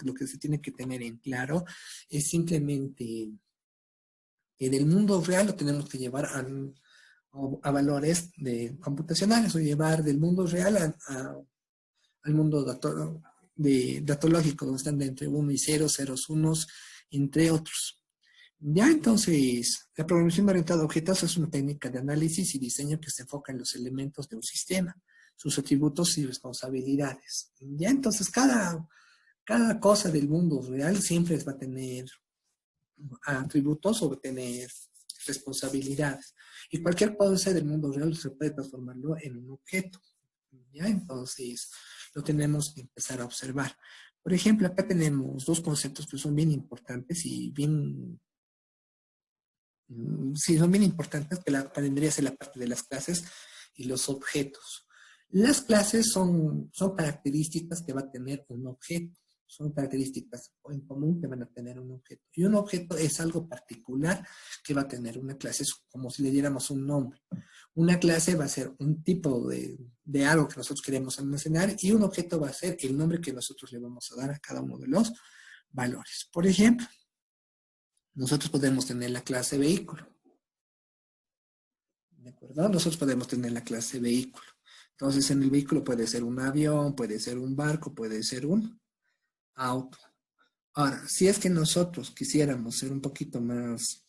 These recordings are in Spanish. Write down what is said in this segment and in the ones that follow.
lo que se tiene que tener en claro es simplemente que del mundo real lo tenemos que llevar a valores computacionales o llevar del mundo real al mundo datológico, donde están de entre 1 y 0, ceros, unos, entre otros. Ya entonces, la programación orientada a objetos es una técnica de análisis y diseño que se enfoca en los elementos de un sistema, sus atributos y responsabilidades. Ya entonces, cada cosa del mundo real siempre va a tener atributos o va a tener responsabilidades. Y cualquier cosa del mundo real se puede transformarlo en un objeto. ¿Ya? Entonces, lo tenemos que empezar a observar. Por ejemplo, acá tenemos dos conceptos que son bien importantes y sí, son bien importantes, que vendría a ser la parte de las clases y los objetos. Las clases son características que va a tener un objeto. Son características en común que van a tener un objeto. Y un objeto es algo particular que va a tener una clase, es como si le diéramos un nombre. Una clase va a ser un tipo de algo que nosotros queremos almacenar y un objeto va a ser el nombre que nosotros le vamos a dar a cada uno de los valores. Por ejemplo, nosotros podemos tener la clase vehículo. ¿De acuerdo? Nosotros podemos tener la clase vehículo. Entonces, en el vehículo puede ser un avión, puede ser un barco, puede ser un auto. Ahora, si es que nosotros quisiéramos ser un poquito más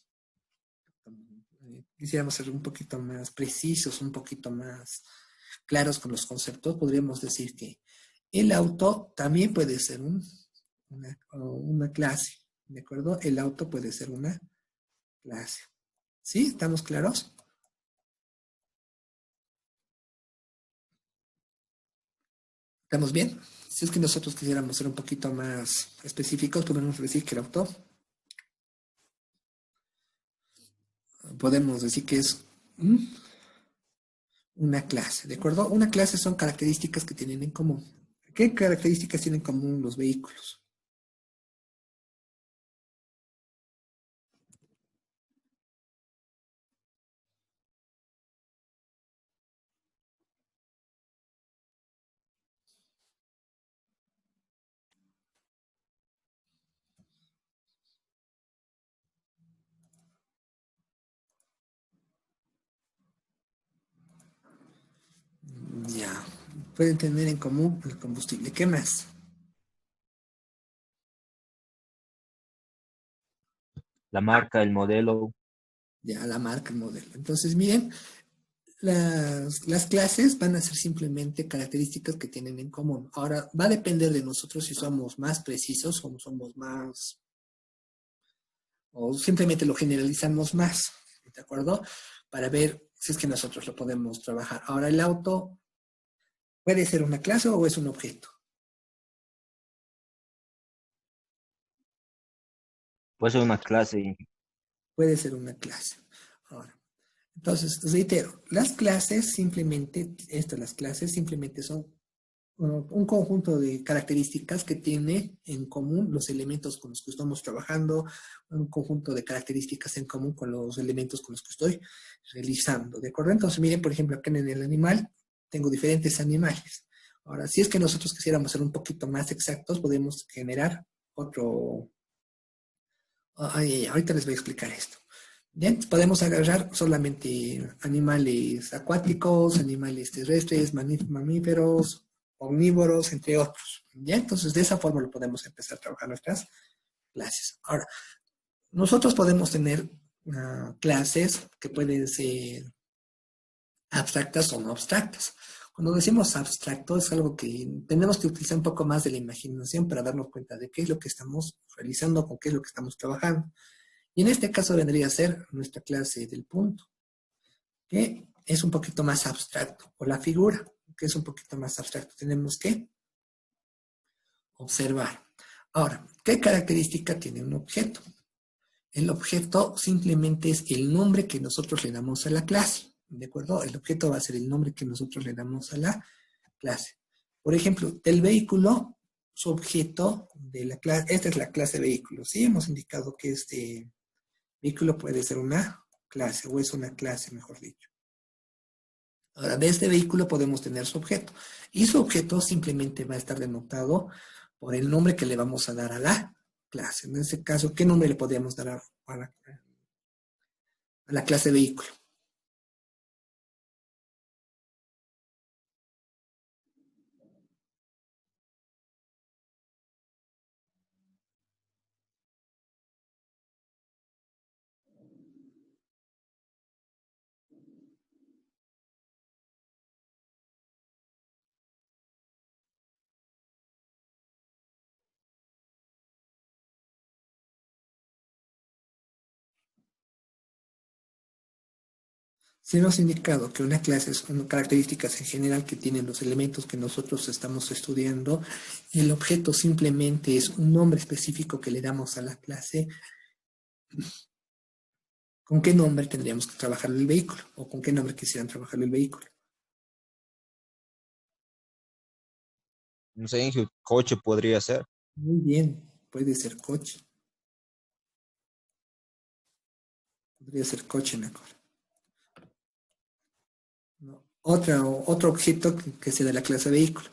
precisos, un poquito más claros con los conceptos, podríamos decir que el auto también puede ser una clase, ¿de acuerdo? El auto puede ser una clase. ¿Sí? ¿Estamos claros? ¿Estamos bien? Si es que nosotros quisiéramos ser un poquito más específicos, podemos decir que el auto, podemos decir que es una clase, ¿de acuerdo? Una clase son características que tienen en común. ¿Qué características tienen en común los vehículos? Ya, pueden tener en común el combustible. ¿Qué más? La marca, el modelo. Ya, la marca, el modelo. Entonces, miren, las clases van a ser simplemente características que tienen en común. Ahora, va a depender de nosotros si somos más precisos o somos más, o simplemente lo generalizamos más, ¿de acuerdo? Para ver si es que nosotros lo podemos trabajar. Ahora, el auto puede ser una clase o es un objeto. Puede ser una clase. Puede ser una clase. Ahora, entonces, reitero, las clases simplemente son un conjunto de características que tiene en común los elementos con los que estamos trabajando, un conjunto de características en común con los elementos con los que estoy realizando, ¿de acuerdo? Entonces, miren, por ejemplo, acá en el animal tengo diferentes animales. Ahora, si es que nosotros quisiéramos ser un poquito más exactos, podemos generar otro. Ahorita les voy a explicar esto. Bien, podemos agarrar solamente animales acuáticos, animales terrestres, mamíferos, omnívoros, entre otros. Bien, entonces de esa forma lo podemos empezar a trabajar nuestras clases. Ahora, nosotros podemos tener clases que pueden ser abstractas o no abstractas. Cuando decimos abstracto es algo que tenemos que utilizar un poco más de la imaginación para darnos cuenta de qué es lo que estamos realizando, con qué es lo que estamos trabajando. Y en este caso vendría a ser nuestra clase del punto, que es un poquito más abstracto, o la figura, que es un poquito más abstracto. Tenemos que observar. Ahora, ¿qué característica tiene un objeto? El objeto simplemente es el nombre que nosotros le damos a la clase, ¿de acuerdo? El objeto va a ser el nombre que nosotros le damos a la clase. Por ejemplo, del vehículo, su objeto de la clase, esta es la clase vehículo, ¿sí? Hemos indicado que este vehículo puede ser una clase, o es una clase, mejor dicho. Ahora, de este vehículo podemos tener su objeto. Y su objeto simplemente va a estar denotado por el nombre que le vamos a dar a la clase. En este caso, ¿qué nombre le podríamos dar a la clase vehículo? Si hemos indicado que una clase son características en general que tienen los elementos que nosotros estamos estudiando, el objeto simplemente es un nombre específico que le damos a la clase. ¿Con qué nombre tendríamos que trabajar el vehículo? ¿O con qué nombre quisieran trabajar el vehículo? No sé, Inge, coche podría ser. Muy bien, puede ser coche. Podría ser coche mejor. ¿No? Otro objeto que sea de la clase vehículo.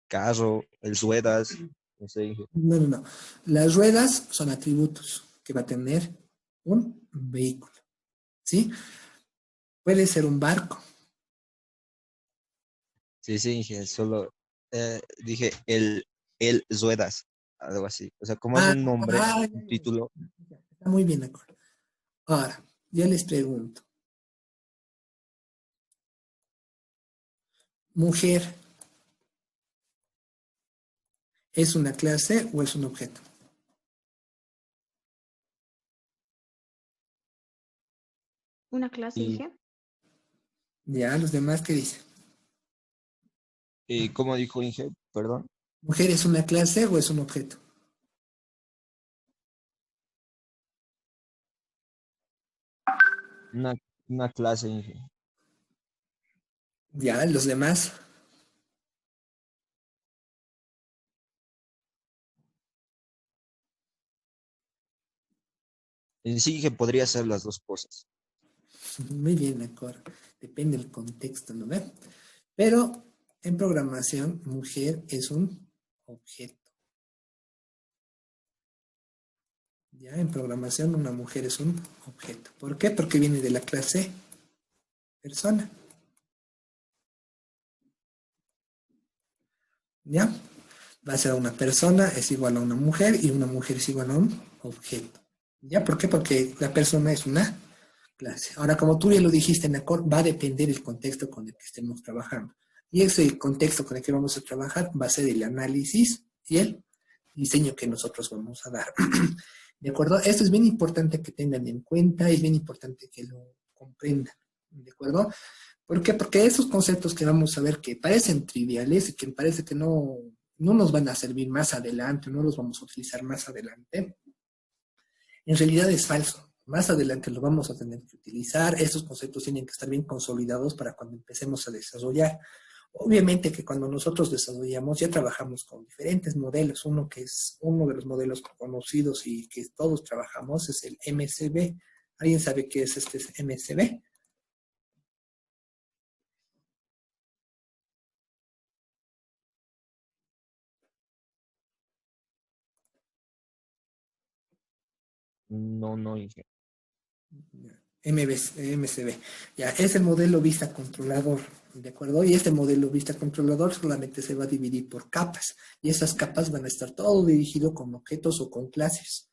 Carro, el Suedas, no sé, Inge. No, no, no. Las ruedas son atributos que va a tener un vehículo. ¿Sí? Puede ser un barco. Sí, sí, Inge, solo dije el Suedas, algo así. O sea, como es Ah, un nombre, ah, un título, está muy bien de acuerdo. Ahora, yo les pregunto, ¿mujer es una clase o es un objeto? Una clase, y, dije. Ya, los demás, ¿qué dicen? y como dijo Inge, perdón, ¿Mujer es una clase o es un objeto? una, una clase, Inge. Ya, los demás. En sí, Inge, podría ser las dos cosas. Muy bien, de acuerdo. Depende del contexto, ¿no ve? Pero en programación, mujer es un objeto. Ya, en programación, una mujer es un objeto. ¿Por qué? Porque viene de la clase persona. ¿Ya? Va a ser una persona es igual a una mujer y una mujer es igual a un objeto. ¿Ya? ¿Por qué? Porque la persona es una clase. Ahora, como tú ya lo dijiste, Nacor, va a depender del contexto con el que estemos trabajando. Y ese contexto con el que vamos a trabajar va a ser el análisis y el diseño que nosotros vamos a dar. ¿De acuerdo? Esto es bien importante que tengan en cuenta, es bien importante que lo comprendan. ¿De acuerdo? ¿Por qué? Porque esos conceptos que vamos a ver que parecen triviales y que parece que no nos van a servir más adelante, no los vamos a utilizar más adelante, en realidad es falso. Más adelante lo vamos a tener que utilizar. Estos conceptos tienen que estar bien consolidados para cuando empecemos a desarrollar. Obviamente que cuando nosotros desarrollamos ya trabajamos con diferentes modelos. Uno que es uno de los modelos conocidos y que todos trabajamos es el MCB. ¿Alguien sabe qué es este MCB? No, no, Inge. MCB. Ya, es el modelo vista controlador, ¿de acuerdo? Y este modelo vista controlador solamente se va a dividir por capas. Y esas capas van a estar todo dirigido con objetos o con clases.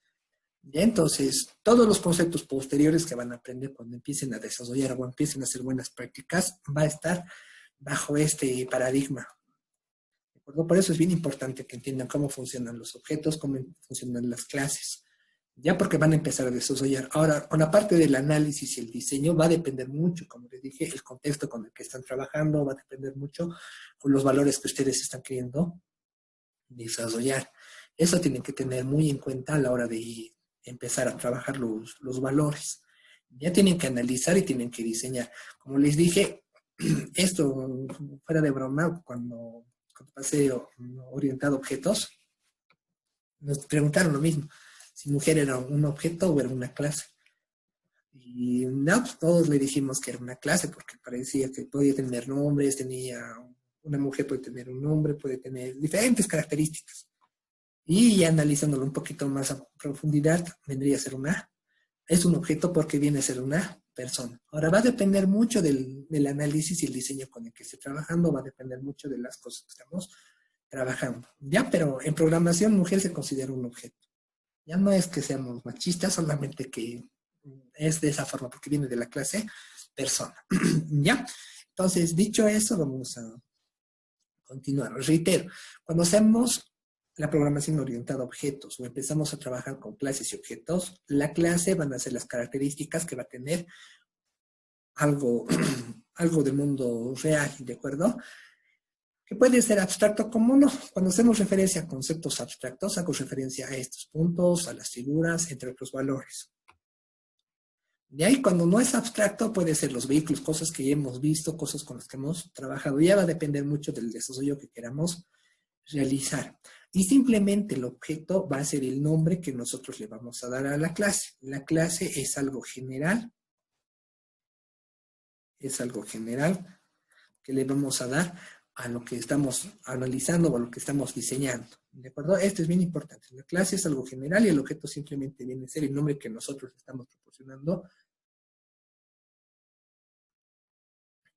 Ya, entonces, todos los conceptos posteriores que van a aprender cuando empiecen a desarrollar o empiecen a hacer buenas prácticas, va a estar bajo este paradigma. ¿De acuerdo? Por eso es bien importante que entiendan cómo funcionan los objetos, cómo funcionan las clases. Ya porque van a empezar a desarrollar. Ahora, con la parte del análisis y el diseño va a depender mucho, como les dije, el contexto con el que están trabajando, va a depender mucho con los valores que ustedes están queriendo desarrollar. Eso tienen que tener muy en cuenta a la hora de empezar a trabajar los valores. Ya tienen que analizar y tienen que diseñar. Como les dije, esto fuera de broma, cuando pasé orientado a objetos, nos preguntaron lo mismo, si mujer era un objeto o era una clase. Y no, pues todos le dijimos que era una clase porque parecía que podía tener nombres, una mujer puede tener un nombre, puede tener diferentes características. Y analizándolo un poquito más a profundidad, vendría a ser es un objeto porque viene a ser una persona. Ahora va a depender mucho del análisis y el diseño con el que esté trabajando, va a depender mucho de las cosas que estamos trabajando. Ya, pero en programación mujer se considera un objeto. Ya no es que seamos machistas, solamente que es de esa forma, porque viene de la clase persona. ¿Ya? Entonces, dicho eso, vamos a continuar. Reitero, cuando hacemos la programación orientada a objetos o empezamos a trabajar con clases y objetos, la clase van a ser las características que va a tener algo, algo del mundo real, ¿de acuerdo? Que puede ser abstracto como no. Cuando hacemos referencia a conceptos abstractos, hago referencia a estos puntos, a las figuras, entre otros valores. De ahí, cuando no es abstracto, puede ser los vehículos, cosas que ya hemos visto, cosas con las que hemos trabajado. Ya va a depender mucho del desarrollo que queramos realizar. Y simplemente el objeto va a ser el nombre que nosotros le vamos a dar a la clase. La clase es algo general que le vamos a dar a lo que estamos analizando o a lo que estamos diseñando. ¿De acuerdo? Esto es bien importante. La clase es algo general y el objeto simplemente viene a ser el nombre que nosotros estamos proporcionando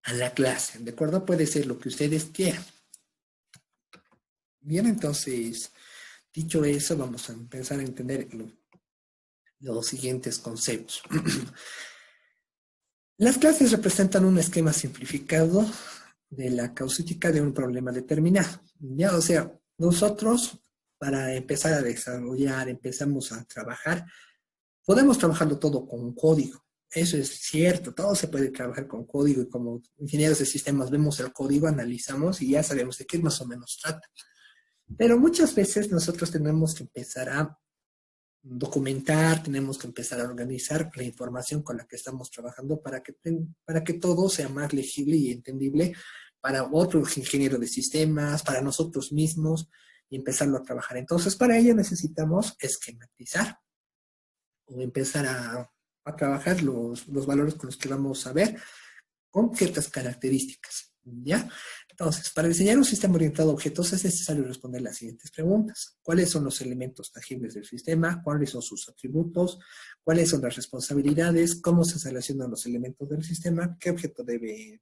a la clase. ¿De acuerdo? Puede ser lo que ustedes quieran. Bien, entonces, dicho eso, vamos a empezar a entender los siguientes conceptos. Las clases representan un esquema simplificado de la casuística de un problema determinado. Ya, o sea, nosotros para empezar a desarrollar, empezamos a trabajar, podemos trabajarlo todo con código. Eso es cierto, todo se puede trabajar con código y como ingenieros de sistemas vemos el código, analizamos y ya sabemos de qué más o menos trata. Pero muchas veces nosotros tenemos que empezar a documentar, tenemos que empezar a organizar la información con la que estamos trabajando para que todo sea más legible y entendible para otros ingenieros de sistemas, para nosotros mismos y empezarlo a trabajar. Entonces, para ello necesitamos esquematizar o empezar a trabajar los valores con los que vamos a ver con ciertas características. ¿Ya? Entonces, para diseñar un sistema orientado a objetos es necesario responder las siguientes preguntas. ¿Cuáles son los elementos tangibles del sistema? ¿Cuáles son sus atributos? ¿Cuáles son las responsabilidades? ¿Cómo se relacionan los elementos del sistema? Qué objeto debe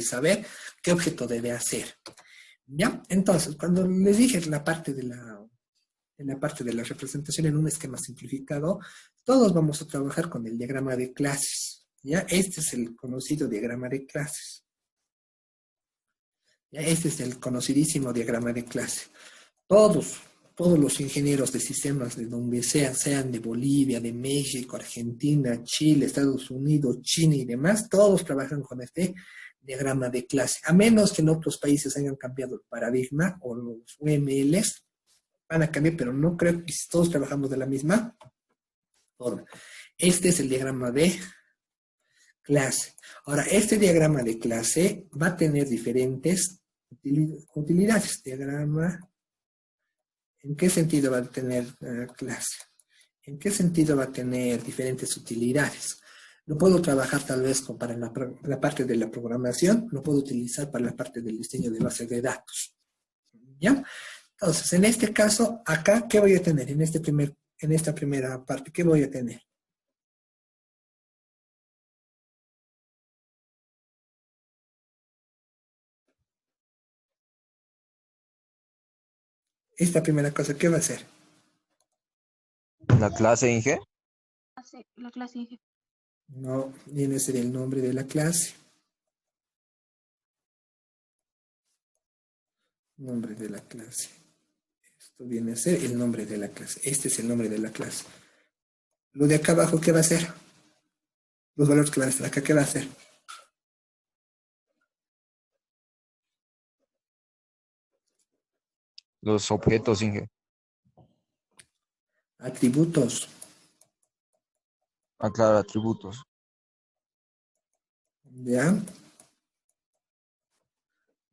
saber? ¿Qué objeto debe hacer? ¿Ya? Entonces, cuando les dije en la parte de la representación en un esquema simplificado, todos vamos a trabajar con el diagrama de clases. ¿Ya? Este es el conocido diagrama de clases. ¿Ya? Este es el conocidísimo diagrama de clase. Todos los ingenieros de sistemas de donde sean de Bolivia, de México, Argentina, Chile, Estados Unidos, China y demás, todos trabajan con este diagrama de clase. A menos que en otros países hayan cambiado el paradigma o los UMLs, van a cambiar, pero no creo que todos trabajamos de la misma forma. Este es el diagrama de clase. Ahora, este diagrama de clase va a tener diferentes utilidades. Diagrama, ¿en qué sentido va a tener clase? ¿En qué sentido va a tener diferentes utilidades? Lo puedo trabajar tal vez para la parte de la programación, lo puedo utilizar para la parte del diseño de bases de datos. ¿Ya? Entonces, en este caso, acá, ¿qué voy a tener? En esta primera parte, ¿qué voy a tener? Esta primera cosa, ¿qué va a ser? La clase Inge. La clase Inge. No, viene a ser el nombre de la clase. Nombre de la clase. Esto viene a ser el nombre de la clase. Este es el nombre de la clase. Lo de acá abajo, ¿qué va a ser? Los valores que van a estar acá, ¿qué va a ser? Los objetos Inge. Atributos. Ah, claro, atributos. ¿Ya?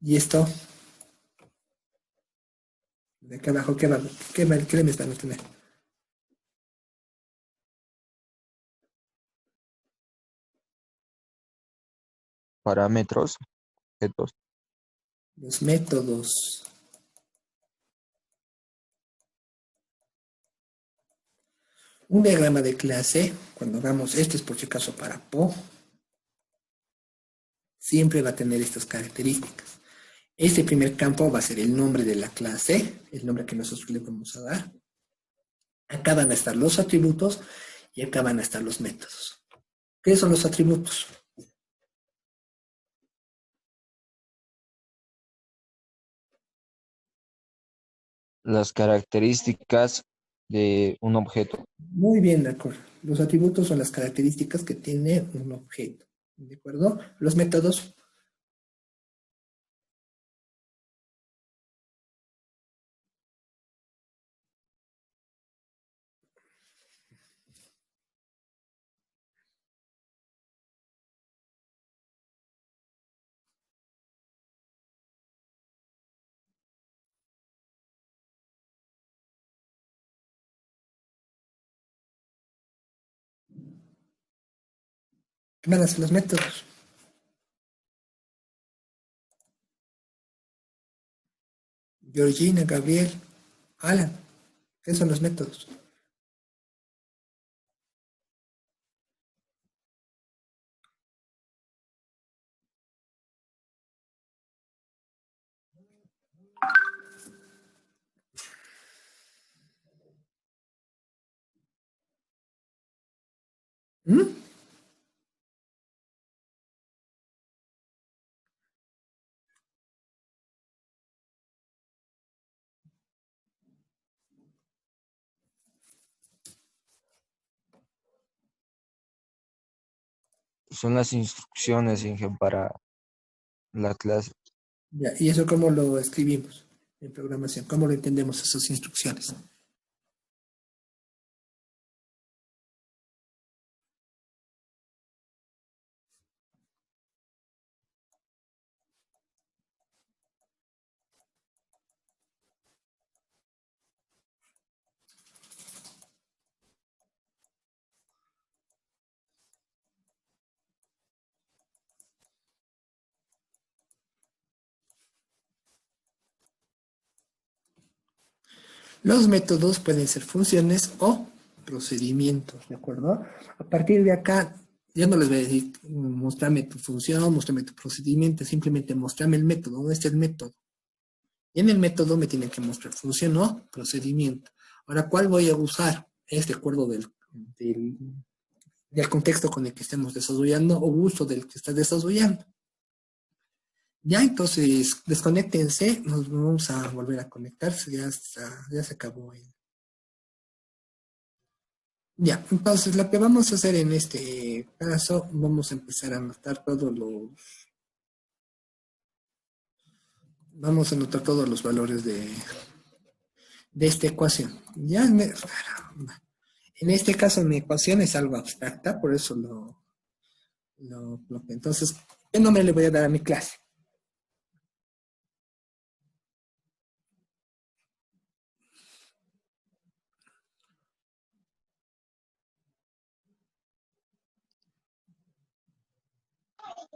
Y esto. De acá abajo, ¿qué me están a tener? Parámetros, objetos. Los métodos. Un diagrama de clase, cuando hagamos, esto es por si acaso para Po, siempre va a tener estas características. Este primer campo va a ser el nombre de la clase, el nombre que nosotros le vamos a dar. Acá van a estar los atributos y acá van a estar los métodos. ¿Qué son los atributos? Las características de un objeto. Muy bien, de acuerdo. Los atributos son las características que tiene un objeto. ¿De acuerdo? Los métodos. ¿Qué van a ser los métodos? Georgina, Gabriel, Alan. ¿Qué son los métodos? ¿Mm? Son las instrucciones, Inge, para la clase. Ya, ¿y eso cómo lo escribimos en programación? ¿Cómo lo entendemos esas instrucciones? Los métodos pueden ser funciones o procedimientos, ¿de acuerdo? A partir de acá, yo no les voy a decir, mostrame tu función, mostrame tu procedimiento, simplemente mostrame el método. ¿Dónde está el método? Y en el método me tienen que mostrar función o procedimiento. Ahora, ¿cuál voy a usar? Es de acuerdo del contexto con el que estemos desarrollando o uso del que está desarrollando. Ya, entonces, desconéctense, nos vamos a volver a conectarse, ya se acabó. Ya, entonces lo que vamos a hacer en este caso, vamos a empezar a anotar vamos a anotar todos los valores de esta ecuación. Ya, en este caso mi ecuación es algo abstracta, por eso entonces, ¿qué nombre le voy a dar a mi clase?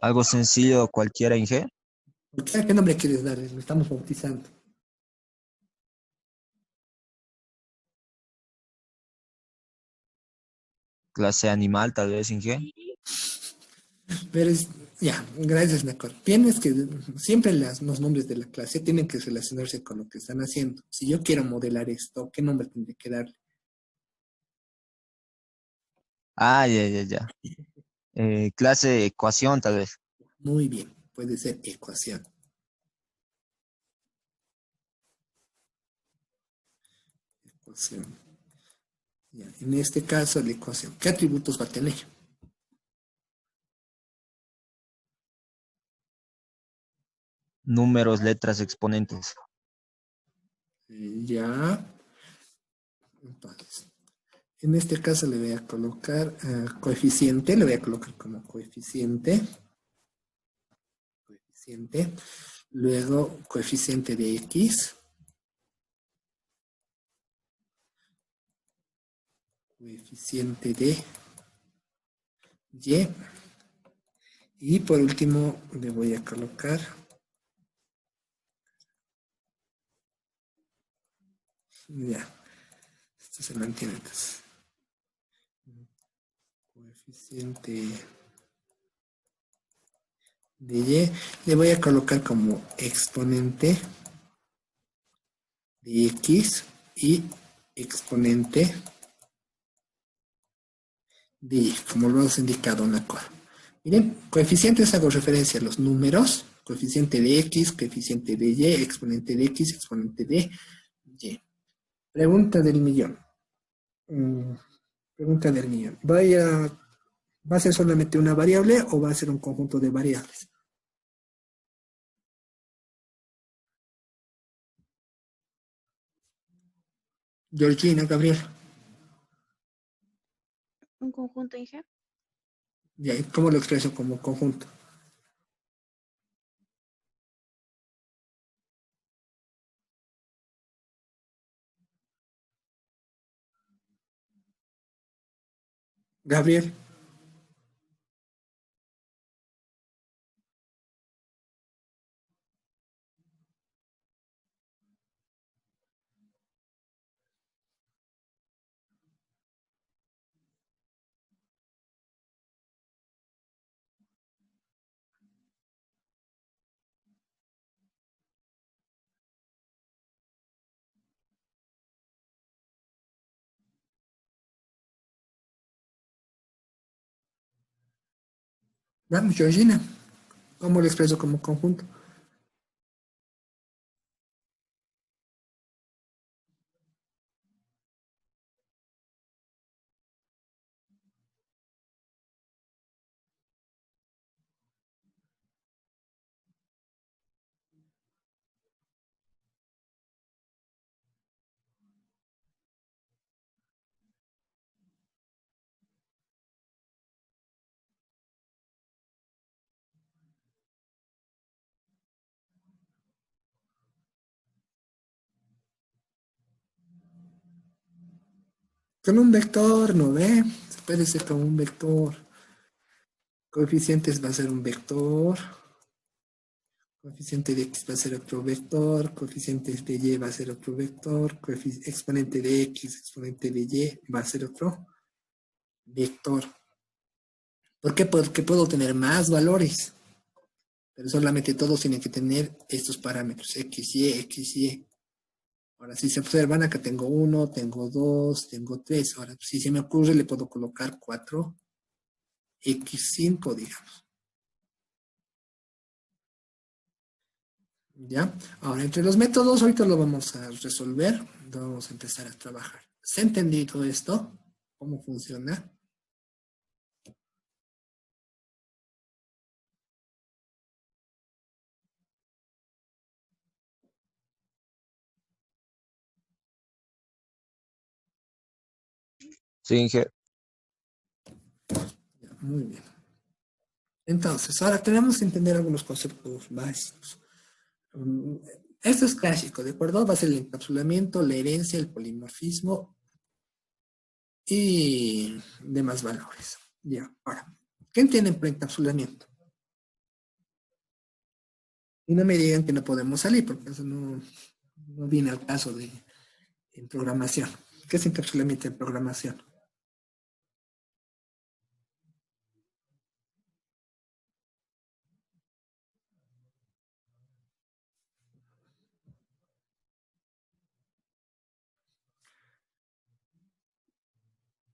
Algo sencillo, cualquiera, Inge. ¿Qué nombre quieres darle? Lo estamos bautizando. Clase animal, tal vez, Inge. Pero ya, gracias, Nacor. Tienes que, siempre los nombres de la clase tienen que relacionarse con lo que están haciendo. Si yo quiero modelar esto, ¿qué nombre tendré que darle? Ah, ya, ya, ya. Clase ecuación, tal vez. Muy bien, puede ser ecuación. Ecuación. Ya, en este caso, la ecuación. ¿Qué atributos va a tener? Números, letras, exponentes. Ya. Entonces, en este caso le voy a colocar coeficiente, le voy a colocar como coeficiente. Coeficiente. Luego, coeficiente de X. coeficiente de y. Y por último le voy a colocar ya, esto se mantiene entonces. Coeficiente de y le voy a colocar como exponente de x y exponente de y, como lo hemos indicado en la cosa. Miren, coeficientes hago referencia a los números, coeficiente de x, coeficiente de y, exponente de x, exponente de y. Pregunta del millón. Pregunta del millón. ¿Va a ser solamente una variable o va a ser un conjunto de variables? Georgina, Gabriel. Un conjunto, Inge. Ya, ¿cómo lo expreso como conjunto? Gabriel. Vamos, Georgina. ¿Cómo lo expreso como conjunto? Con un vector, ¿no ve? Se puede ser como un vector. Coeficientes va a ser un vector. Coeficiente de x va a ser otro vector. Coeficiente de y va a ser otro vector. Exponente de x, exponente de y va a ser otro vector. ¿Por qué? Porque puedo tener más valores. Pero solamente todos tienen que tener estos parámetros. X, Y, X, Y. Ahora, si se observan, acá tengo 1, tengo 2, tengo 3. Ahora, si se me ocurre, le puedo colocar 4, X5, digamos. ¿Ya? Ahora, entre los métodos, ahorita lo vamos a resolver. Vamos a empezar a trabajar. ¿Se ha entendido esto? ¿Cómo funciona? Sí, Inge. Ya, muy bien. Entonces, ahora tenemos que entender algunos conceptos básicos. Mm, Esto es clásico, ¿de acuerdo? Va a ser el encapsulamiento, la herencia, el polimorfismo y demás valores. Ya, ahora, ¿qué entienden por encapsulamiento? Y no me digan que no podemos salir, porque eso no viene al caso en programación. ¿Qué es encapsulamiento en programación?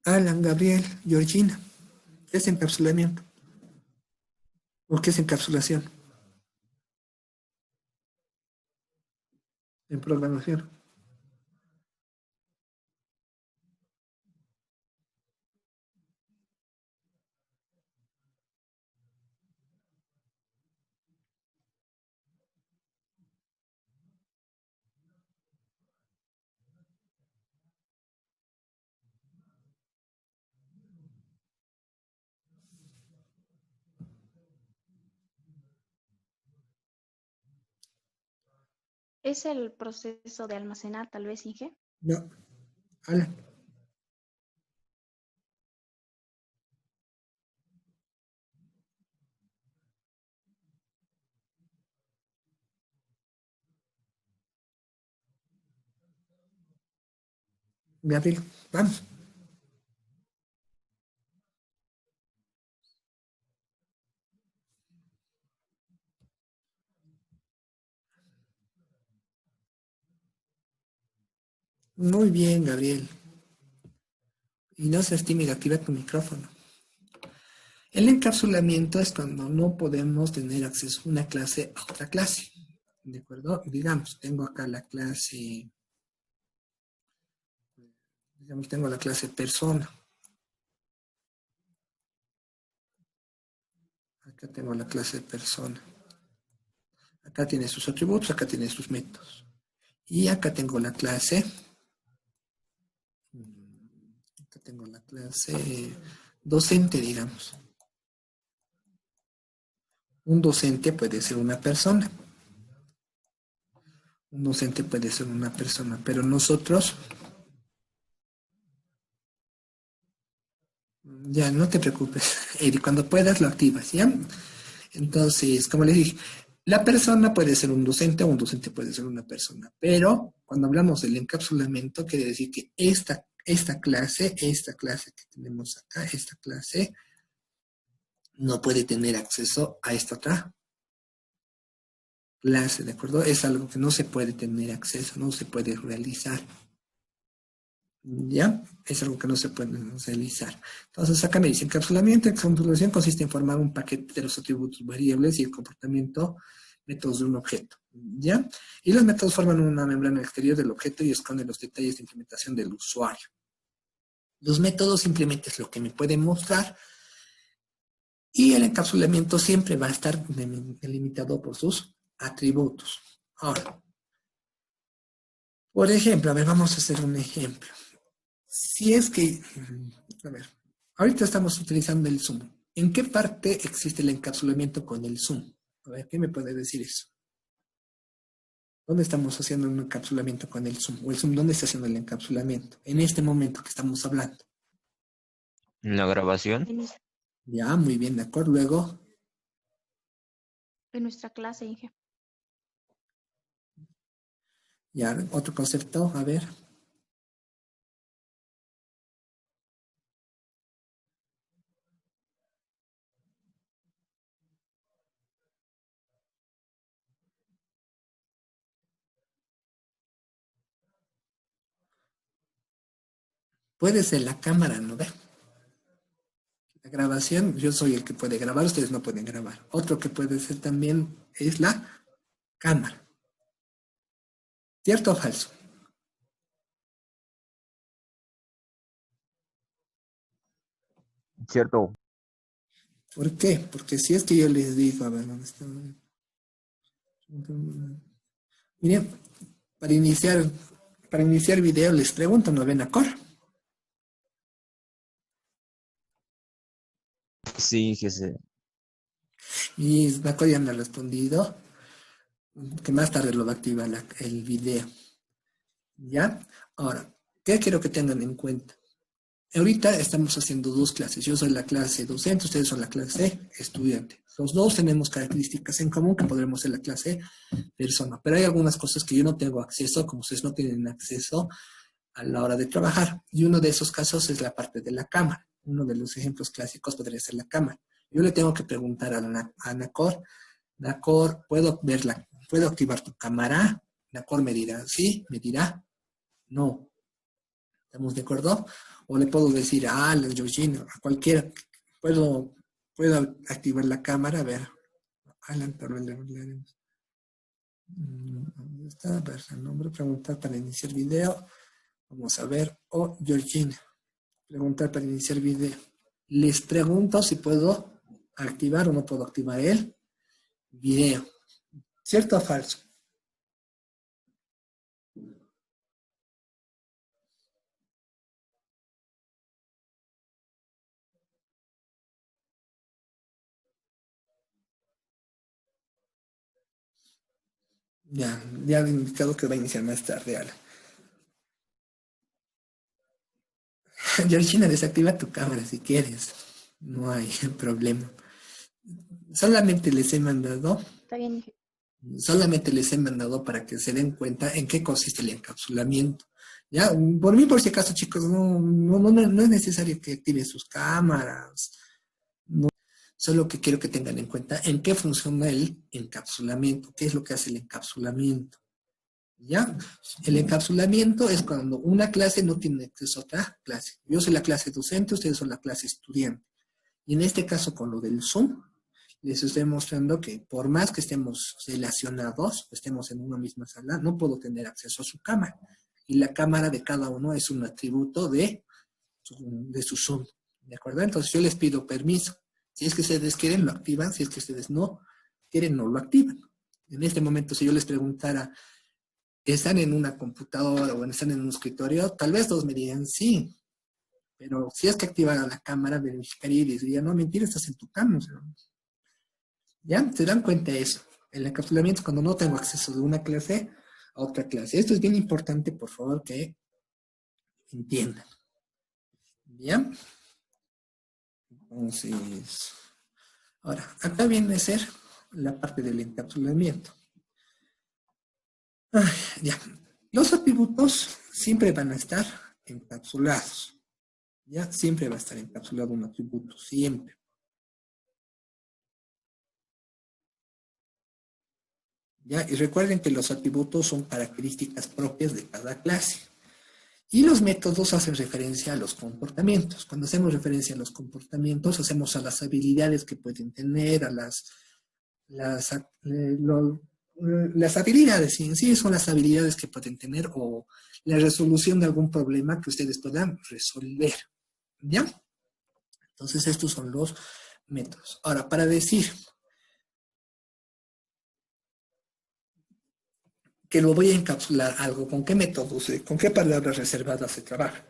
Alan, Gabriel, Georgina, ¿qué es encapsulamiento? ¿O qué es encapsulación en programación? Es el proceso de almacenar, tal vez, Inge. No, Alan. Gabriel, vamos. Muy bien, Gabriel. Y no seas tímido, activa tu micrófono. El encapsulamiento es cuando no podemos tener acceso a una clase a otra clase. ¿De acuerdo? Digamos, tengo acá la clase, digamos, tengo la clase persona. Acá tengo la clase persona. Acá tiene sus atributos, acá tiene sus métodos. Y acá tengo la clase, acá tengo la clase docente, digamos. Un docente puede ser una persona. Un docente puede ser una persona, pero nosotros, ya no te preocupes, Eric, cuando puedas lo activas, ¿ya? Entonces, como les dije, la persona puede ser un docente o un docente puede ser una persona, pero cuando hablamos del encapsulamiento, quiere decir que esta clase que tenemos acá, esta clase, no puede tener acceso a esta otra clase, ¿de acuerdo? Es algo que no se puede tener acceso, no se puede realizar. ¿Ya? Es algo que no se puede realizar. Entonces, acá me dice encapsulamiento. Encapsulación consiste en formar un paquete de los atributos variables y el comportamiento, métodos de un objeto. ¿Ya? Y los métodos forman una membrana exterior del objeto y esconden los detalles de implementación del usuario. Los métodos simplemente es lo que me pueden mostrar y el encapsulamiento siempre va a estar delimitado por sus atributos. Ahora, por ejemplo, a ver, vamos a hacer un ejemplo. Si es que, a ver, ahorita estamos utilizando el Zoom. ¿En qué parte existe el encapsulamiento con el Zoom? A ver, ¿qué me puede decir eso? ¿Dónde estamos haciendo un encapsulamiento con el Zoom? ¿O el Zoom dónde está haciendo el encapsulamiento? En este momento que estamos hablando. En la grabación, En, Ya, muy bien, de acuerdo. Luego, en nuestra clase, Inge. ya, otro concepto, a ver. Puede ser la cámara, ¿no ve? La grabación, yo soy el que puede grabar, ustedes no pueden grabar. Otro que puede ser también es la cámara. ¿Cierto o falso? cierto. ¿Por qué? Porque si es que yo les digo, a ver, ¿dónde está? Miren, para iniciar, para iniciar video les pregunto, ¿no ven a Cor? Sí, que se. Y Nacor ya me ha respondido que más tarde lo va a activar el video. ¿Ya? Ahora, ¿qué quiero que tengan en cuenta? Ahorita estamos haciendo dos clases. Yo soy la clase docente, ustedes son la clase estudiante. Los dos tenemos características en común que podremos ser la clase persona. Pero hay algunas cosas que yo no tengo acceso, como ustedes no tienen acceso a la hora de trabajar. Y uno de esos casos es la parte de la cámara. Uno de los ejemplos clásicos podría ser la cámara. Yo le tengo que preguntar a Nacor, Nacor, ¿puedo activar tu cámara? Nacor me dirá, sí, me dirá, no. ¿Estamos de acuerdo? O le puedo decir a Alan, Georgina, a cualquiera, ¿puedo, puedo activar la cámara? A ver, Alan, pero le hablaremos. ¿Dónde está? A ver, el nombre, preguntar para iniciar video. Vamos a ver, o Georgina, preguntar para iniciar video. Les pregunto si puedo activar o no puedo activar el video. ¿Cierto o falso? Ya he indicado que va a iniciar más tarde, Alan. Georgina, desactiva tu cámara si quieres. No hay problema. Solamente les he mandado, Está bien, Inge. solamente les he mandado para que se den cuenta en qué consiste el encapsulamiento. Ya, por mí, por si acaso, chicos, no es necesario que activen sus cámaras. Solo que quiero que tengan en cuenta en qué funciona el encapsulamiento, qué es lo que hace el encapsulamiento. ¿Ya? El encapsulamiento es cuando una clase no tiene acceso a otra clase. Yo soy la clase docente, ustedes son la clase estudiante. Y en este caso, con lo del Zoom, les estoy mostrando que por más que estemos relacionados, estemos en una misma sala, no puedo tener acceso a su cámara. Y la cámara de cada uno es un atributo de su Zoom. ¿De acuerdo? Entonces yo les pido permiso. Si es que ustedes quieren, lo activan. Si es que ustedes no quieren, no lo activan. En este momento, si yo les preguntara, ¿están en una computadora o están en un escritorio? Tal vez todos me dirían sí. Pero si es que activara la cámara, verificaría y les diría, no, mentira, estás en tu cama. O sea, ¿ya? ¿Se dan cuenta de eso? El encapsulamiento es cuando no tengo acceso de una clase a otra clase. Esto es bien importante, por favor, que entiendan. ¿Bien? Entonces, ahora, acá viene a ser la parte del encapsulamiento. Ya, los atributos siempre van a estar encapsulados. Ya, siempre va a estar encapsulado un atributo, siempre. Ya, y recuerden que los atributos son características propias de cada clase. Y los métodos hacen referencia a los comportamientos. Cuando hacemos referencia a los comportamientos, hacemos a las habilidades que pueden tener, a las habilidades en sí son las habilidades que pueden tener o la resolución de algún problema que ustedes puedan resolver. ¿Ya? Entonces estos son los métodos. Ahora, para decir que lo voy a encapsular algo, ¿con qué métodos, con qué palabras reservadas se trabaja?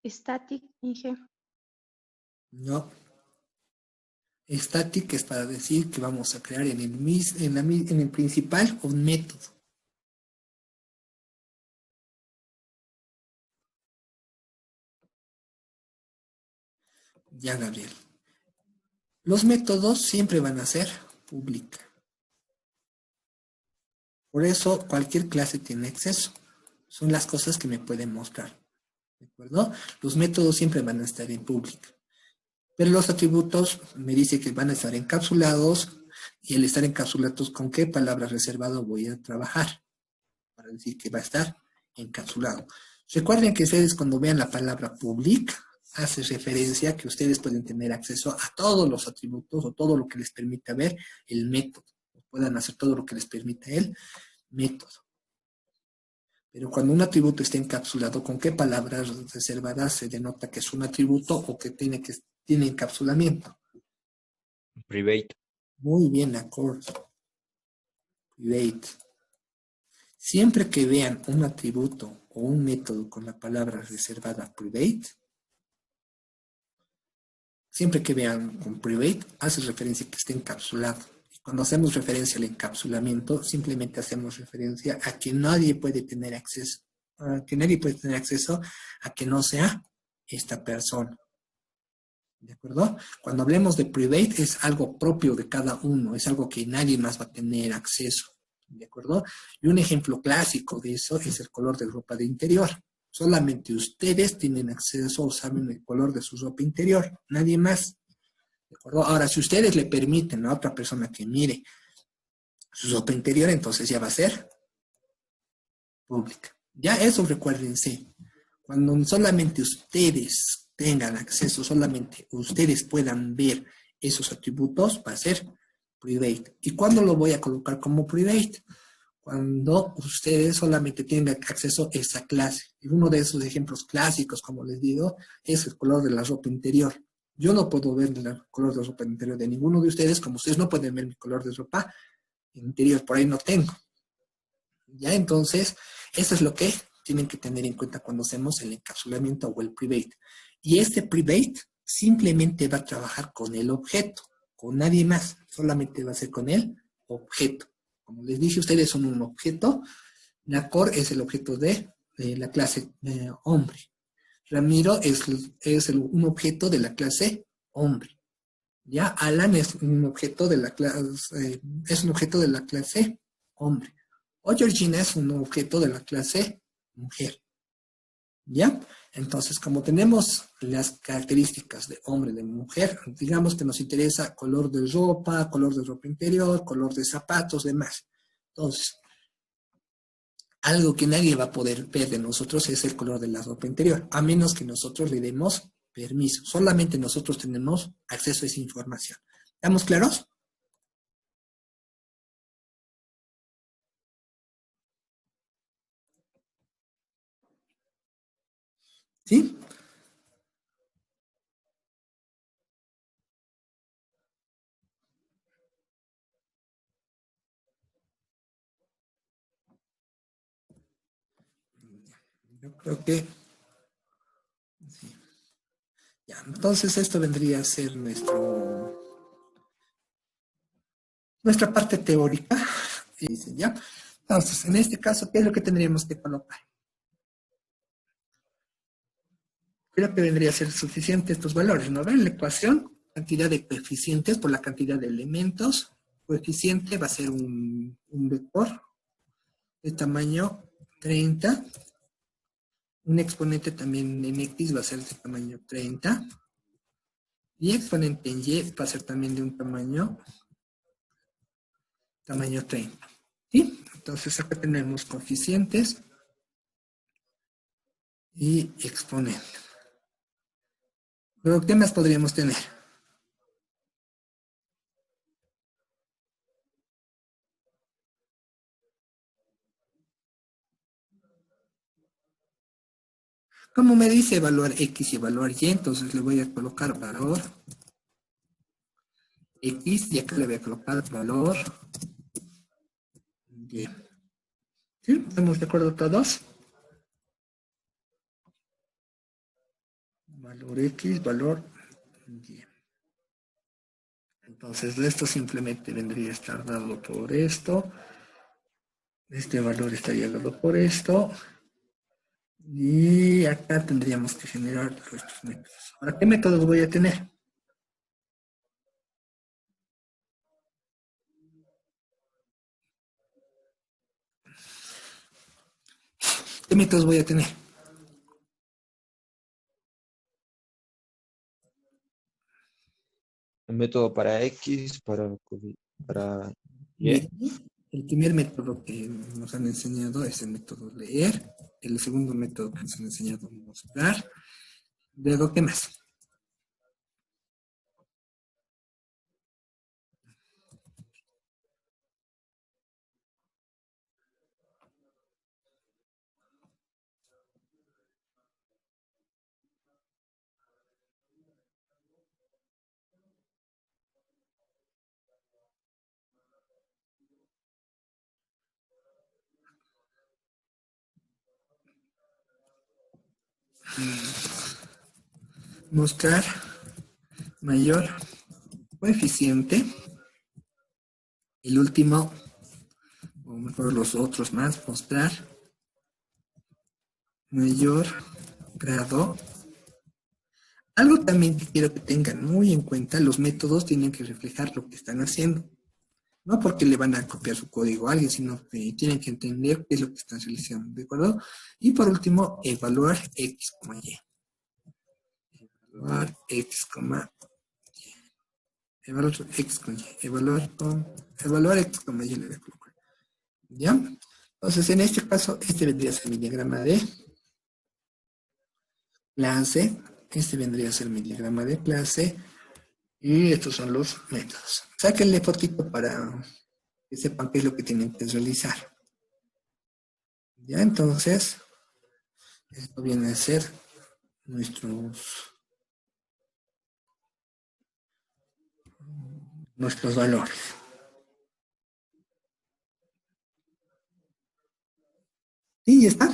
Static, Inge. No. Static es para decir que vamos a crear en el principal un método. Ya, Gabriel. Los métodos siempre van a ser públicos. Por eso cualquier clase tiene acceso. Son las cosas que me pueden mostrar. ¿De acuerdo? Los métodos siempre van a estar en público. Pero los atributos me dice que van a estar encapsulados y el estar encapsulados, ¿con qué palabra reservada voy a trabajar? Para decir que va a estar encapsulado. Recuerden que ustedes cuando vean la palabra public, hace referencia a que ustedes pueden tener acceso a todos los atributos o todo lo que les permita ver el método. Puedan hacer todo lo que les permita el método. Pero cuando un atributo está encapsulado, ¿con qué palabras reservadas se denota que es un atributo o que tiene encapsulamiento? Private. Muy bien, acuerdo. Private. Siempre que vean un atributo o un método con la palabra reservada private, siempre que vean con private, hace referencia a que esté encapsulado. Y cuando hacemos referencia al encapsulamiento, simplemente hacemos referencia a que nadie puede tener acceso, a que no sea esta persona. ¿De acuerdo? Cuando hablemos de private es algo propio de cada uno, es algo que nadie más va a tener acceso. ¿De acuerdo? Y un ejemplo clásico de eso es el color de ropa de interior. Solamente ustedes tienen acceso o saben el color de su ropa interior, nadie más. ¿De acuerdo? Ahora, si ustedes le permiten a otra persona que mire su ropa interior, entonces ya va a ser pública. Ya eso recuérdense. Cuando solamente ustedes tengan acceso, solamente ustedes puedan ver esos atributos, va a ser private. ¿Y cuándo lo voy a colocar como private? Cuando ustedes solamente tengan acceso a esa clase. Y uno de esos ejemplos clásicos, como les digo, es el color de la ropa interior. Yo no puedo ver el color de ropa interior de ninguno de ustedes, como ustedes no pueden ver mi color de ropa interior, por ahí no tengo. Ya, entonces, eso es lo que tienen que tener en cuenta cuando hacemos el encapsulamiento o el private. Y este private simplemente va a trabajar con el objeto, con nadie más, solamente va a ser con el objeto. Como les dije, ustedes son un objeto. Nacor es el objeto de la clase hombre. Ramiro es un objeto de la clase hombre. Ya, Alan es un objeto de la clase, hombre. O Georgina es un objeto de la clase mujer. ¿Ya? Entonces, como tenemos las características de hombre y de mujer, digamos que nos interesa color de ropa interior, color de zapatos, demás. Entonces, algo que nadie va a poder ver de nosotros es el color de la ropa interior, a menos que nosotros le demos permiso. Solamente nosotros tenemos acceso a esa información. ¿Estamos claros? ¿Sí? Yo creo que sí. Ya, entonces esto vendría a ser nuestra parte teórica. Y dicen, ¿ya? Entonces, en este caso, ¿qué es lo que tendríamos que colocar? Creo que vendría a ser suficiente estos valores, ¿no ven? La ecuación, cantidad de coeficientes por la cantidad de elementos. Coeficiente va a ser un vector de tamaño 30. Un exponente también en X va a ser de tamaño 30. Y exponente en Y va a ser también de un tamaño 30. ¿Sí? Entonces acá tenemos coeficientes y exponente. Luego, ¿qué más podríamos tener? Como me dice evaluar X y evaluar Y, entonces le voy a colocar valor X y acá le voy a colocar valor Y. ¿Sí? ¿Estamos de acuerdo todos? Valor X, valor Y. Entonces esto simplemente vendría a estar dado por esto. Este valor estaría dado por esto. Y acá tendríamos que generar estos métodos. Ahora, ¿qué métodos voy a tener? ¿Qué métodos voy a tener? El método para X, para Y. Bien. El primer método que nos han enseñado es el método leer. El segundo método que nos han enseñado mostrar. Luego, ¿qué más? Mostrar mayor coeficiente. El último, o mejor los otros más, mostrar mayor grado. Algo también que quiero que tengan muy en cuenta, los métodos tienen que reflejar lo que están haciendo. No porque le van a copiar su código a alguien, sino que tienen que entender qué es lo que están realizando, ¿de acuerdo? Y por último, evaluar X, Y. Evaluar X, evaluar X con Y. Evaluar X, Y le voy a colocar. ¿Ya? Entonces, en este caso, este vendría a ser mi diagrama de clase. Este vendría a ser mi diagrama de clase. Y estos son los métodos. Sáquenle fotito para que sepan qué es lo que tienen que realizar. Ya, entonces, esto viene a ser nuestros valores. Y ya está.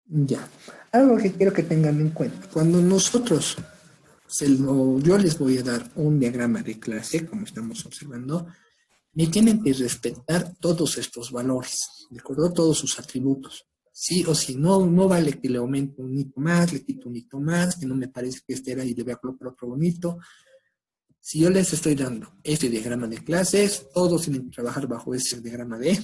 Ya. Algo que quiero que tengan en cuenta. Cuando nosotros, yo les voy a dar un diagrama de clase, como estamos observando, me tienen que respetar todos estos valores, ¿de acuerdo? Todos sus atributos. Sí o sí, no, no vale que le aumente un hito más, le quito un hito más, que no me parece que este era y le voy a colocar otro bonito. Si yo les estoy dando este diagrama de clases, todos tienen que trabajar bajo ese diagrama de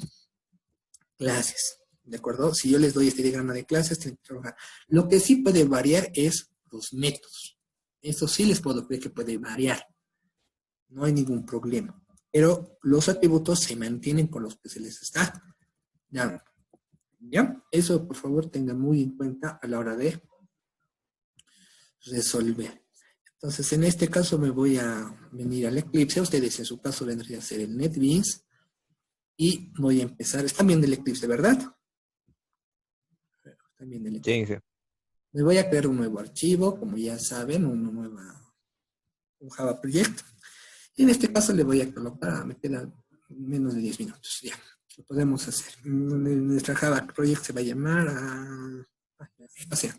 clases, ¿de acuerdo? Si yo les doy este diagrama de clases, tienen que trabajar. Lo que sí puede variar es los métodos. Eso sí les puedo creer que puede variar. No hay ningún problema. Pero los atributos se mantienen con los que se les está dando. ¿Ya? Eso, por favor, tengan muy en cuenta a la hora de resolver. Entonces, en este caso me voy a venir al Eclipse. Ustedes en su caso vendría a ser el NetBeans. Y voy a empezar. Están viendo el Eclipse, ¿verdad? Están viendo el Sí, Eclipse. Inge. Me voy a crear un nuevo archivo, como ya saben, un Java Project. Y en este caso le voy a colocar, me quedan menos de 10 minutos. Ya, lo podemos hacer. Nuestra Java Project se va a llamar espacio.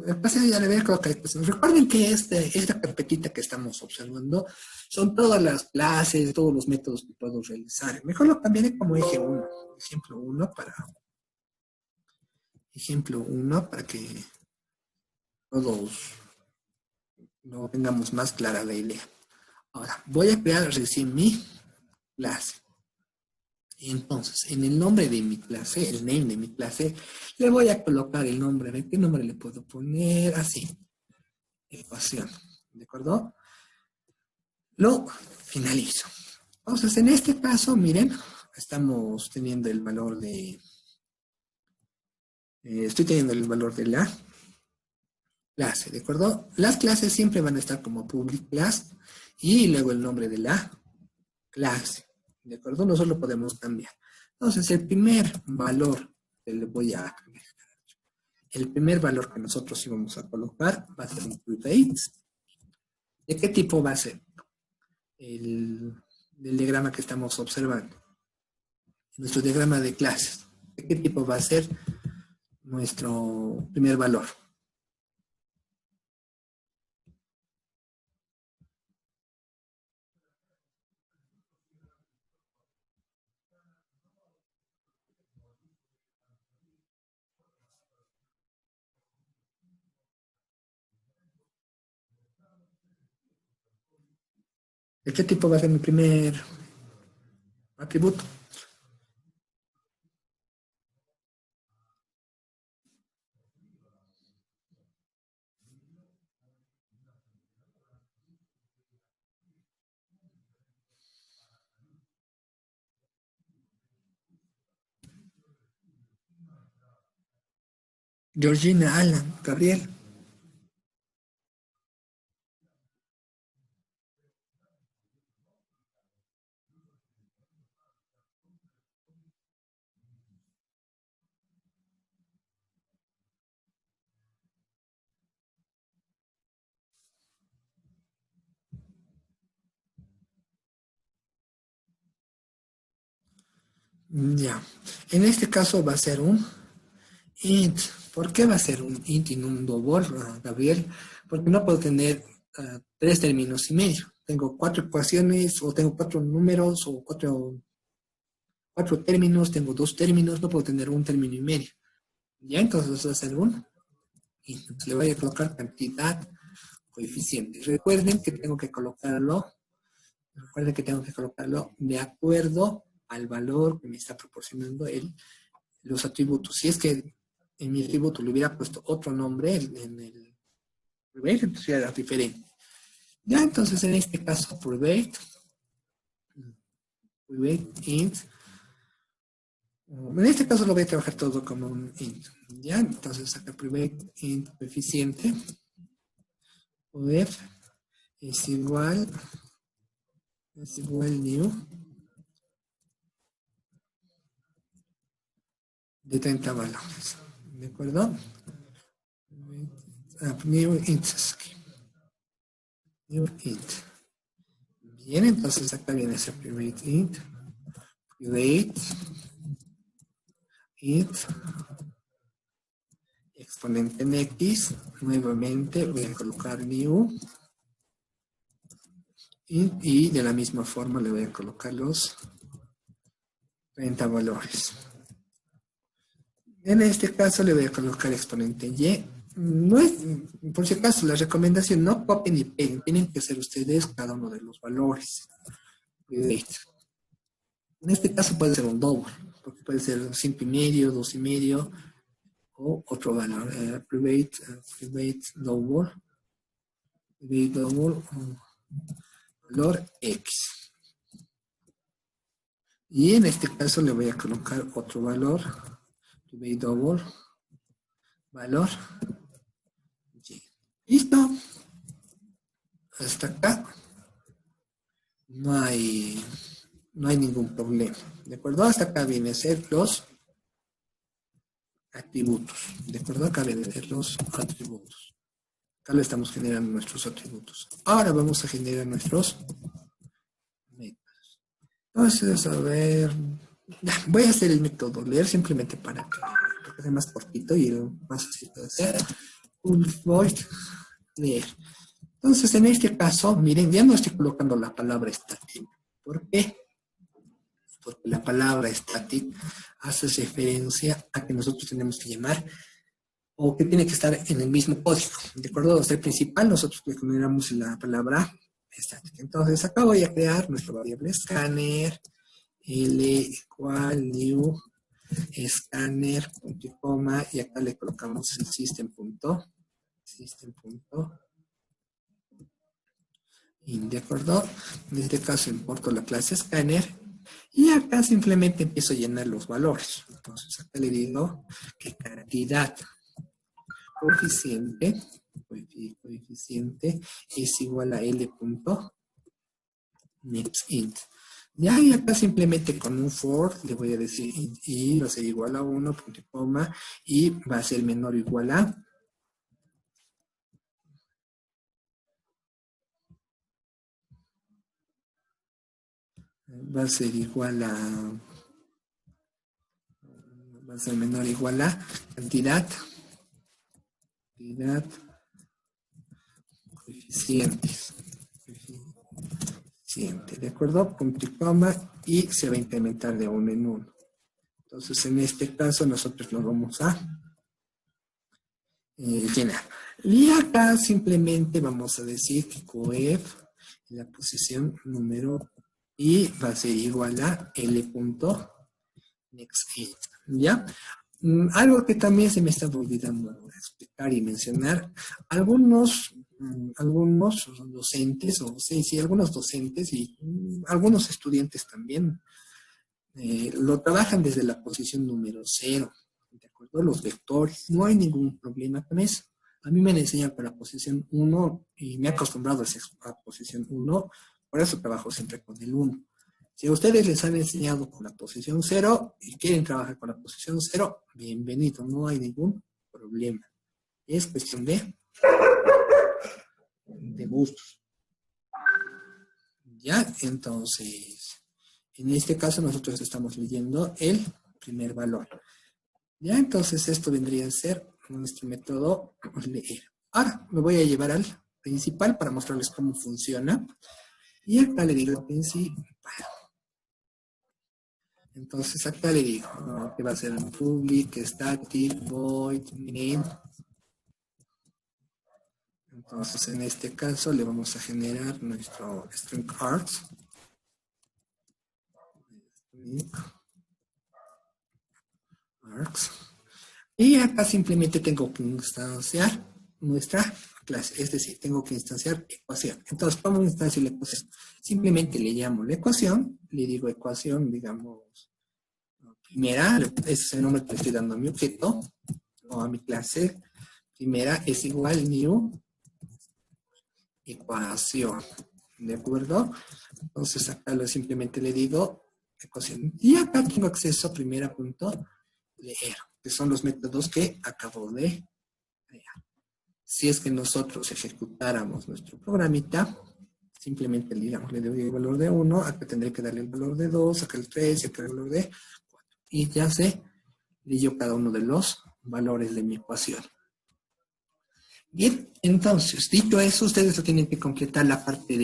Espacio ya le voy a colocar espacio. Recuerden que esta carpetita que estamos observando son todas las clases, todos los métodos que puedo realizar. Mejor lo cambiaré como eje 1, ejemplo 1 para que todos lo tengamos más clara la idea. Ahora, voy a crear recién mi clase. Entonces, en el nombre de mi clase, el name de mi clase, le voy a colocar el nombre. ¿De qué nombre le puedo poner? Así, ecuación. ¿De acuerdo? Lo finalizo. Entonces, en este caso, miren, estamos teniendo el valor de... estoy teniendo el valor de la clase, ¿de acuerdo? Las clases siempre van a estar como public class y luego el nombre de la clase, ¿de acuerdo? Nosotros lo podemos cambiar. Entonces, el primer valor que nosotros íbamos a colocar va a ser un private. ¿De qué tipo va a ser? El diagrama que estamos observando. Nuestro diagrama de clases. ¿De qué tipo va a ser nuestro primer valor? ¿De qué tipo va a ser mi primer atributo? Georgina, Alan, Gabriel. Ya. En este caso va a ser un int. ¿Por qué va a ser un int y no un double, Gabriel? Porque no puedo tener 3 términos y medio. Tengo 4 ecuaciones, o tengo 4 números, o cuatro términos, tengo 2 términos, no puedo tener un término y medio. Ya, entonces va a ser un int. Entonces le voy a colocar cantidad coeficiente. Recuerden que tengo que colocarlo de acuerdo al valor que me está proporcionando los atributos. Si es que en mi atributo le hubiera puesto otro nombre en el private, entonces era diferente. Ya, entonces en este caso, private int. En este caso lo voy a trabajar todo como un int. Ya, entonces acá private int coeficiente of es igual new de 30 valores. ¿De acuerdo? New int. New int. Bien, entonces acá viene ese private int int exponente en x, nuevamente voy a colocar new y de la misma forma le voy a colocar los 30 valores. En este caso le voy a colocar exponente y. No es, por si acaso, la recomendación, no copien y peguen, tienen que ser ustedes cada uno de los valores. En este caso puede ser un double, porque puede ser 5,5, 2,5 o otro valor. Private double, valor X. Y en este caso le voy a colocar otro valor, private double, valor Y. ¿Listo? Hasta acá no hay ningún problema. ¿De acuerdo? Hasta acá vienen a ser los atributos. ¿De acuerdo? Acá vienen a ser los atributos. Acá le estamos generando nuestros atributos. Ahora vamos a generar nuestros métodos. Entonces, a ver, voy a hacer el método leer simplemente para que sea más cortito y más fácil de hacer. Void leer. Entonces, en este caso, miren, ya no estoy colocando la palabra static. ¿Por qué? Porque la palabra static hace referencia a que nosotros tenemos que llamar o que tiene que estar en el mismo código. De acuerdo al principal, nosotros le generamos la palabra static. Entonces, acá voy a crear nuestra variable scanner, L igual new scanner, punto y coma, y acá le colocamos el system.in. ¿De acuerdo? En este caso importo la clase scanner y acá simplemente empiezo a llenar los valores. Entonces acá le digo que cantidad coeficiente es igual a L.nextInt. Ya, y acá simplemente con un for le voy a decir y va a ser igual a 1, punto y coma, y va a ser menor o igual a menor o igual a cantidad coeficientes, ¿de acuerdo? Punto y coma, y se va a incrementar de uno en uno. Entonces, en este caso, nosotros lo vamos a llenar. Y acá simplemente vamos a decir que coef en la posición número y va a ser igual a L.nextInt, ¿ya? Algo que también se me está olvidando explicar y mencionar, algunos docentes, o sí, algunos docentes y algunos estudiantes también, lo trabajan desde la posición número 0, ¿de acuerdo? Los vectores, no hay ningún problema con eso. A mí me han enseñado con la posición 1 y me he acostumbrado a la posición 1, por eso trabajo siempre con el 1. Si a ustedes les han enseñado con la posición 0 y quieren trabajar con la posición 0, bienvenido, no hay ningún problema. Es cuestión de gustos. Ya, entonces, en este caso nosotros estamos leyendo el primer valor. Ya, entonces esto vendría a ser nuestro método leer. Ahora me voy a llevar al principal para mostrarles cómo funciona. Y acá le digo principal. Entonces acá le digo, ¿no? Que va a ser un public, static, void, name. Entonces en este caso le vamos a generar nuestro string args. Y acá simplemente tengo que instanciar nuestra clase, es decir, tengo que instanciar ecuación. Entonces, ¿cómo instancio la ecuación? Simplemente le llamo la ecuación, le digo ecuación, digamos, primera, ese es el nombre que le estoy dando a mi objeto, o a mi clase. Primera es igual new ecuación, ¿de acuerdo? Entonces acá simplemente le digo ecuación. Y acá tengo acceso a primera.leer, que son los métodos que acabo de crear. Si es que nosotros ejecutáramos nuestro programita, simplemente digamos, le doy el valor de 1, acá tendré que darle el valor de 2, acá el 3, y acá el valor de 4. Y ya se y yo cada uno de los valores de mi ecuación. Bien, entonces, dicho eso, ustedes lo tienen que completar la parte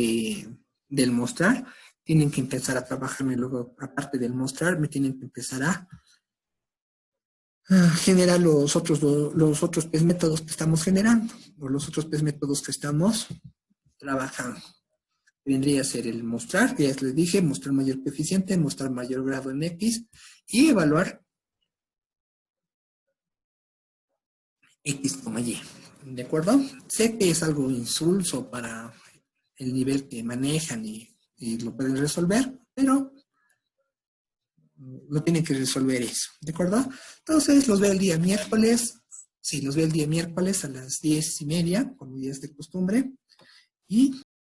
del mostrar. Tienen que empezar a trabajarme luego, aparte del mostrar, me tienen que empezar a generar los otros métodos que estamos generando, o los otros métodos que estamos trabajando. Vendría a ser el mostrar, que ya les dije, mostrar mayor coeficiente, mostrar mayor grado en X, y evaluar X, Y. ¿De acuerdo? Sé que es algo insulso para el nivel que manejan y lo pueden resolver, pero no tienen que resolver eso. ¿De acuerdo? Entonces, los veo el día miércoles. Sí, los veo el día miércoles a las 10:30, como ya es de costumbre. Y